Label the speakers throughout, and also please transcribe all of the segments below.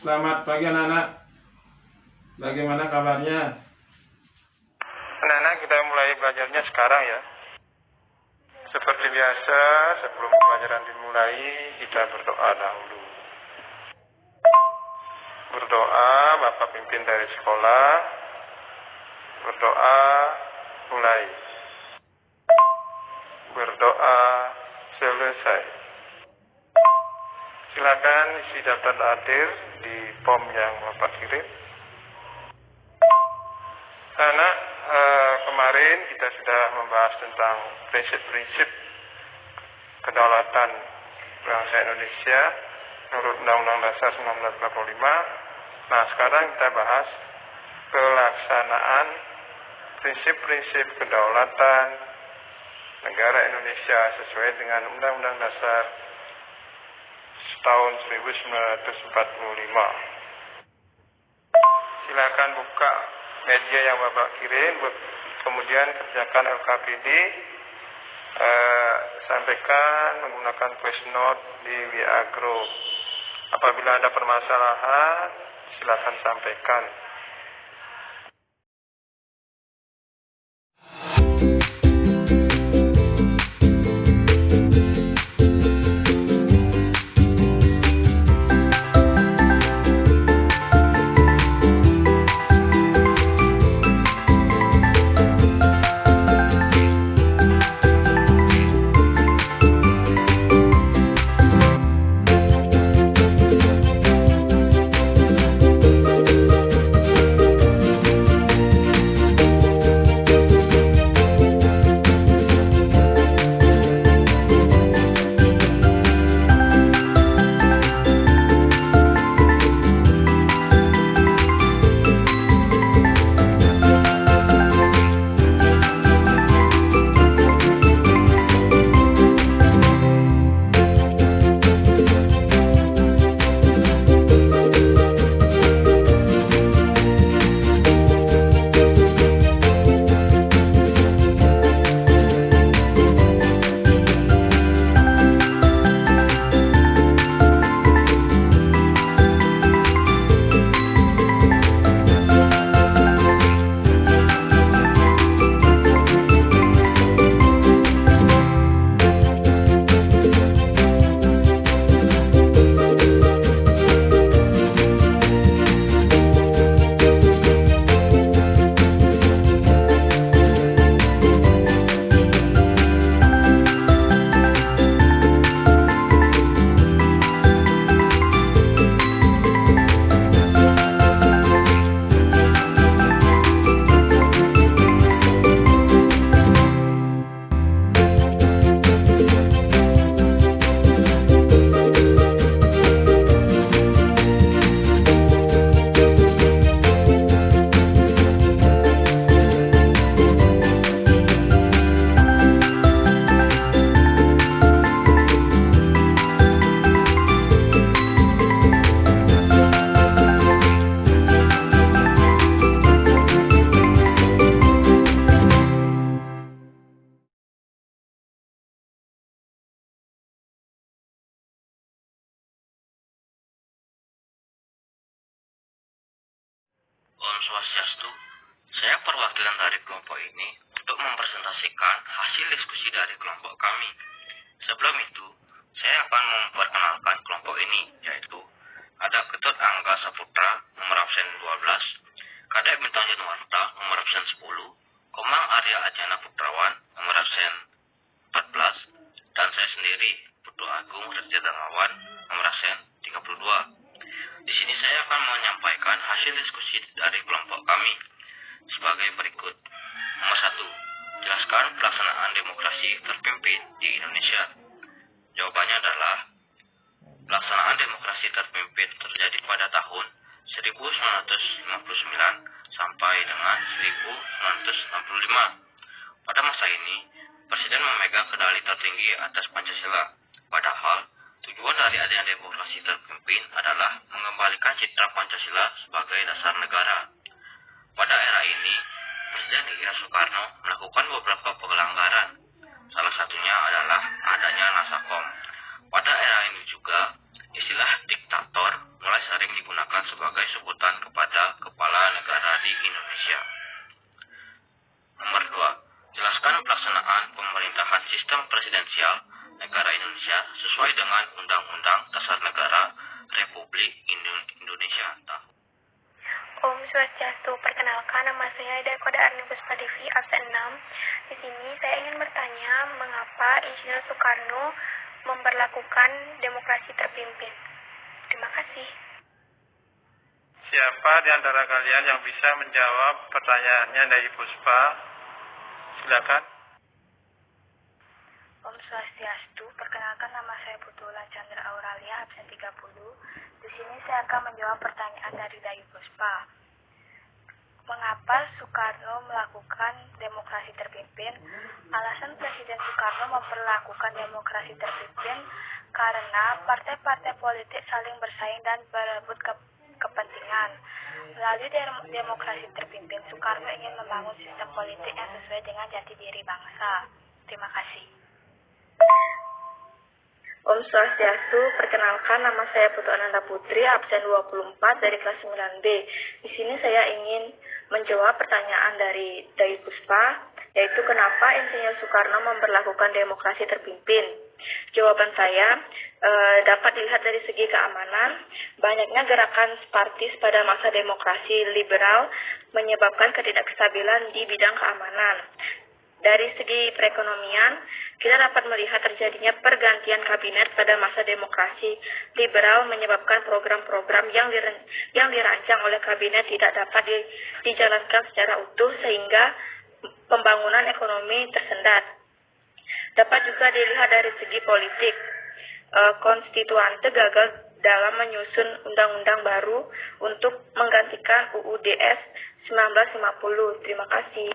Speaker 1: Selamat pagi anak-anak. Bagaimana kabarnya?
Speaker 2: Anak-anak, kita mulai belajarnya sekarang ya. Seperti biasa, sebelum pelajaran dimulai, kita berdoa dahulu. Berdoa, Bapak pimpin dari sekolah. Berdoa, mulai. Berdoa, selesai. Silakan isi daftar hadir di form yang Bapak kirim. Anak, kemarin kita sudah membahas tentang prinsip-prinsip kedaulatan bangsa Indonesia menurut Undang-Undang Dasar 1945. Nah, sekarang kita bahas pelaksanaan prinsip-prinsip kedaulatan negara Indonesia sesuai dengan Undang-Undang Dasar tahun 1945. Silakan buka media yang Bapak kirim, kemudian kerjakan LKPD, sampaikan menggunakan voice note di WA Group. Apabila ada permasalahan, silakan sampaikan.
Speaker 3: Om Swastiastu, saya perwakilan dari kelompok ini untuk mempresentasikan hasil diskusi dari kelompok kami. Sebelum itu, saya akan memperkenalkan kelompok ini, yaitu ada Ketut Angga Saputra, nomor absen 12, Kadek Bintang Januarta, nomor absen 10, Komang Arya Acana Putrawan, nomor absen 14, dan saya sendiri, Putu Agung Reja Darmawan, nomor absen 32. Di sini saya akan menyampaikan hasil diskusi dari kelompok kami sebagai berikut. Nomor 1, jelaskan pelaksanaan demokrasi terpimpin di Indonesia. Jawabannya adalah pelaksanaan demokrasi terpimpin terjadi pada tahun 1959 sampai dengan 1965. Pada masa ini, Presiden memegang kendali tertinggi atas Pancasila. Padahal, tujuan dari adanya demokrasi terpimpin adalah mengembalikan citra Pancasila sebagai dasar negara. Pada era ini, Presiden Insinyur Soekarno melakukan beberapa pelanggaran. Salah satunya adalah adanya Nasakom. Pada era ini juga, istilah diktator mulai sering digunakan sebagai sebutan kepada kepala negara di Indonesia. Nomor 2. Jelaskan pelaksanaan pemerintahan sistem presidensial negara Indonesia sesuai dengan Undang-Undang Dasar Negara Republik Indonesia.
Speaker 4: Om Swastiastu, perkenalkan nama saya Ida Koda Arni Puspadivi, absen 6. Di sini saya ingin bertanya mengapa Insinyur Soekarno memberlakukan demokrasi terpimpin. Terima kasih.
Speaker 2: Siapa di antara kalian yang bisa menjawab pertanyaannya dari Puspa? Silakan.
Speaker 4: Om Swastiastu, perkenalkan nama saya Putula Chandra Auralia, absen 30. Di sini saya akan menjawab pertanyaan dari Dayu Puspa. Mengapa Soekarno melakukan demokrasi terpimpin? Alasan Presiden Soekarno memperlakukan demokrasi terpimpin karena partai-partai politik saling bersaing dan berebut kepentingan. Melalui demokrasi terpimpin, Soekarno ingin membangun sistem politik yang sesuai dengan jati diri bangsa. Terima kasih. Om Swastiastu, perkenalkan nama saya Putu Ananda Putri, absen 24 dari kelas 9B. Di sini saya ingin menjawab pertanyaan dari Dayu Puspa, yaitu kenapa Insinyur Soekarno memberlakukan demokrasi terpimpin. Jawaban saya dapat dilihat dari segi keamanan. Banyaknya gerakan Spartis pada masa demokrasi liberal menyebabkan ketidakstabilan di bidang keamanan. Dari segi perekonomian, kita dapat melihat terjadinya pergantian kabinet pada masa demokrasi liberal menyebabkan program-program yang dirancang oleh kabinet tidak dapat dijalankan secara utuh sehingga pembangunan ekonomi tersendat. Dapat juga dilihat dari segi politik. Konstituante gagal dalam menyusun undang-undang baru untuk menggantikan UUDS 1950. Terima kasih.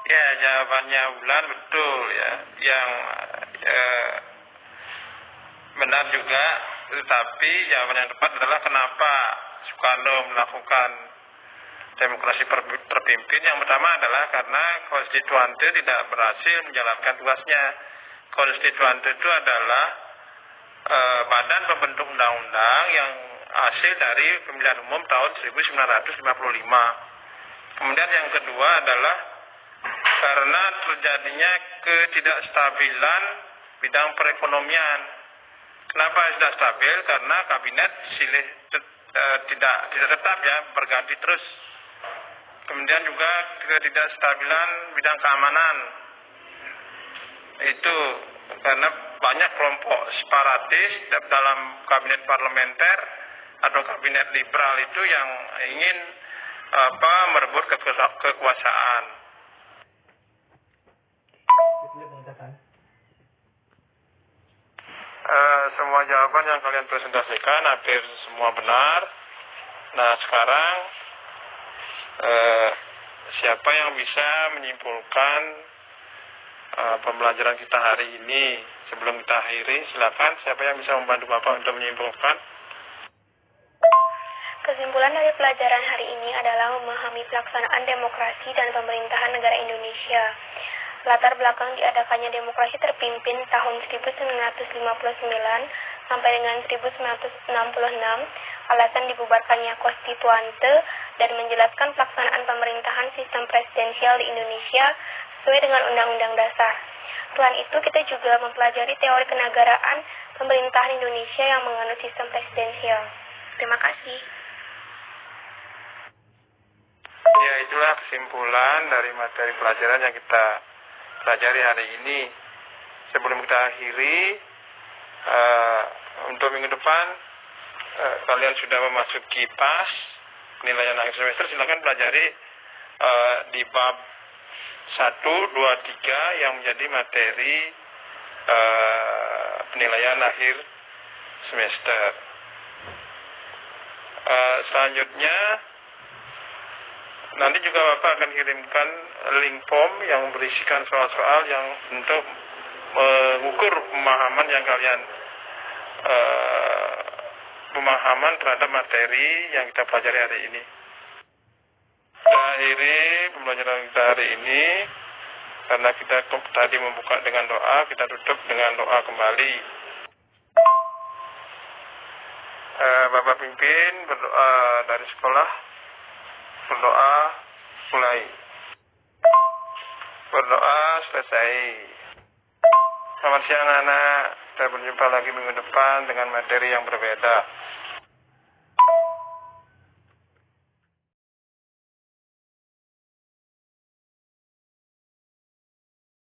Speaker 2: Ya, jawabannya Wulan betul ya. Yang benar juga, tetapi jawaban yang tepat adalah kenapa Soekarno melakukan demokrasi terpimpin. Yang pertama adalah karena konstituante tidak berhasil menjalankan tugasnya. Konstituante itu adalah badan pembentuk undang-undang yang hasil dari pemilihan umum tahun 1955. Kemudian yang kedua adalah karena terjadinya ketidakstabilan bidang perekonomian. Kenapa tidak stabil? Karena kabinet silih tidak tetap ya, berganti terus. Kemudian juga ketidakstabilan bidang keamanan. Itu karena banyak kelompok separatis dalam kabinet parlementer atau kabinet liberal itu yang ingin merebut kekuasaan. Semua jawaban yang kalian presentasikan hampir semua benar. Nah, sekarang siapa yang bisa menyimpulkan pembelajaran kita hari ini? Sebelum kita akhiri, silakan siapa yang bisa membantu Bapak untuk menyimpulkan?
Speaker 4: Kesimpulan dari pelajaran hari ini adalah memahami pelaksanaan demokrasi dan pemerintahan negara Indonesia. Latar belakang diadakannya demokrasi terpimpin tahun 1959 sampai dengan 1966, alasan dibubarkannya konstituante, dan menjelaskan pelaksanaan pemerintahan sistem presidensial di Indonesia sesuai dengan Undang-Undang Dasar. Selain itu, kita juga mempelajari teori kenegaraan pemerintahan Indonesia yang menganut sistem presidensial. Terima kasih.
Speaker 2: Ya, itulah kesimpulan dari materi pelajaran yang kita pelajari hari ini. Sebelum kita akhiri, untuk minggu depan kalian sudah memasuki PAS penilaian akhir semester. Silakan pelajari di bab 1, 2, 3 yang menjadi materi penilaian akhir semester. Selanjutnya nanti juga Bapak akan kirimkan link form yang berisikan soal-soal yang untuk mengukur pemahaman yang kalian pemahaman terhadap materi yang kita pelajari hari ini. Kita akhiri pembelajaran kita hari ini karena kita tadi membuka dengan doa, kita tutup dengan doa kembali. Bapak pimpin berdoa dari sekolah. Berdoa mulai. Berdoa selesai. Selamat siang anak-anak. Kita berjumpa lagi minggu depan dengan materi yang berbeda.